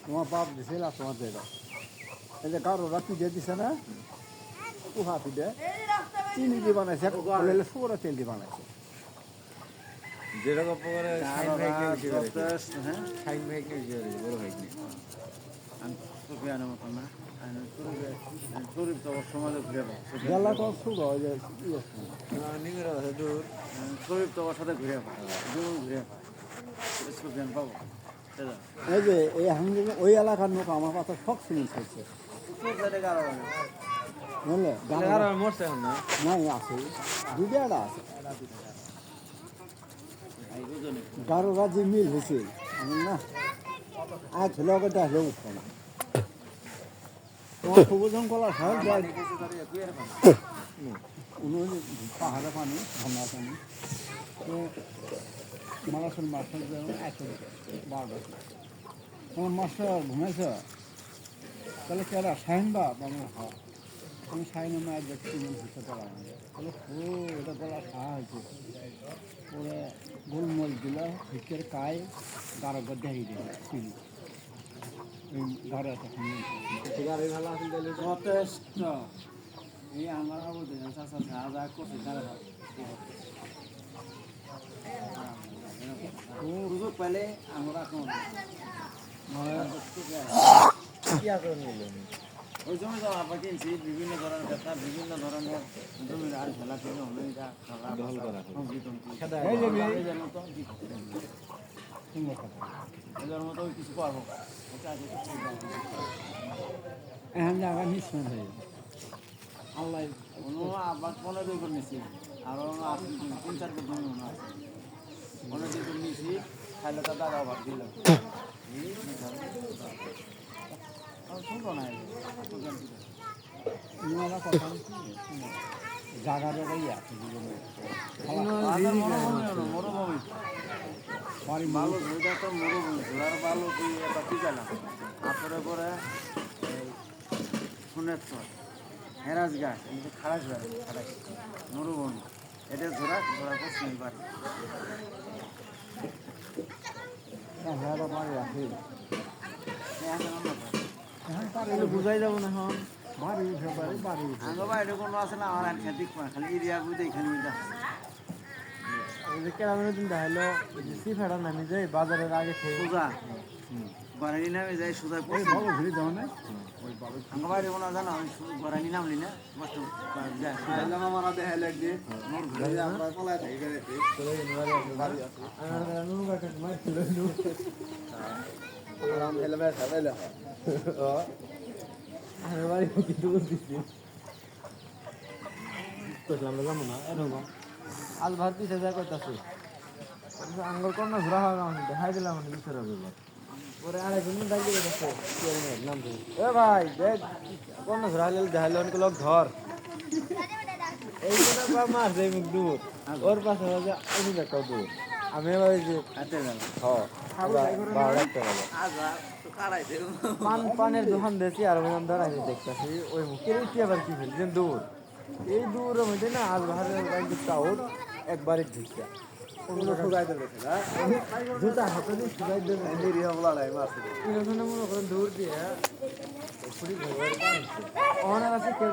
তোমার বাপ দিছে না তোমার দেয় এই যে কারো রাত্রি দিয়ে দিছে না উহা পিঠে চিনি দিয়ে বানাইছে সুরা তেল দিয়ে বানাইছে যেরকম করে শাইন ভাইকে বেশি করে শাইন ভাইকে বেশি করে বড় ভাই কি সুফিয়ানের মতো না শরীফ তো সমাজে ঘুরে পাবো জ্বালা তো শুভ ওই যে নিগের আছে দূর শরীফ তো ওর সাথে ঘুরে পাবো দুজন ঘুরে পাবো সুফিয়ান পাবো এই যে এই হাঙ্গি ওই এলাকার লোক আমার কথা সব শুনে খাইছে বুঝলে মরছে এখন না নাই আছে দুটা আছে গারোরা যে মিল হয়েছে আমি না আজ হলে ওটা হলে উঠবো না তোমার সবুজন কলার হয় পাহাড়ে পানি ঝর্ণা পানি তো মালাসন মাস্টার যেমন এত 12টা তোমার মাস্টার ঘুমাইছ তাহলে কেরা সাইন বা বাংলা খাওয়া আমি সাইন মাছ দেখছি হতে পারা তাহলে ও এটা বলা খাওয়া হয়েছে ওরা গোলমল দিল ভিতর কায় গারো গদ্দে দিল চিনি গাড়ি তখন গাড়ি ভালো আছে তাহলে যথেষ্ট এই আমার আবুদের চাষা যা যা করছে তারা সুযোগ পেলে আমরা ওই জমি তো আমরা কিনছি বিভিন্ন ধরনের ব্যবসা বিভিন্ন ধরনের জমির আর খেলা কিনে অনেকটা দখল করা এদের মতো কিছু পারবো এখন জায়গা নিশ্চয় হয়ে আল্লাহ আবার 15 একর নিছি আরো আছে 3-4 একর জমি মনে আছে 15 একর নিছি খাইলে তো দাদা অভাব দিল শুনতো না ইনারা কথা জায়গা জায়গায় আছে মরুভূমি বাড়ি ভালো ওইটা তো মরুভূমি ঘোড়ার ভালো তুই এটা ঠিক আছে তারপরে পরে সোনের চর হেরাজ গাছ কিন্তু খারাস গাছ খারাস মরুভূমি এটা ঘোড়া ঘোড়া পশ্চিম বাড়ি বাড়ি আছে বুঝাই যাব না এখন বাড়ি বাড়ি বাড়ি আগে বা এটা কোনো আছে না আমার আর খেতে খালি এরিয়া বুঝে এখানে কেরামের দিন দেখাইলো সিফাটা নামি যায় বাজারের আগে থেকে সোজা গড়ানি নামে যাই সোজা ওই ভালো ঘুরে যাও না আমার বাড়ি কোনো জানো আমি গড়ানি নামলি না কষ্ট যায় আমার দেখাইলো একদিন মোর ঘুরে আমরা পলায় থাকি বেড়াতে আল ভাত দিতে যায় কইতাছে আঙ্গুর কোন ঘোরা হয় না দেখাই দিলাম বিচার হবে পরে আরেকজন ডাকি দিতেছে নাম ধরে এ ভাই দেখ কোন ঘোরা হলে দেখাইলো অনেক লোক ধর এই কথা পা মার দেই মুখ দূর ওর পাশে হবে আমি একটা দূর আমি ভাই যে হাতে গেল পানের দোকান দিয়েছি আর ওই ধর আমি দেখতেছি ওই মুখের আবার কি ফেলছেন দূর এই দূরের মধ্যে না আজ ভাড়ের টাউন একবারে ঢুকছে জুতা হাতে দিয়ে সুগাই দেবে মনে করেন দূর দিয়ে অনেক আছে কেউ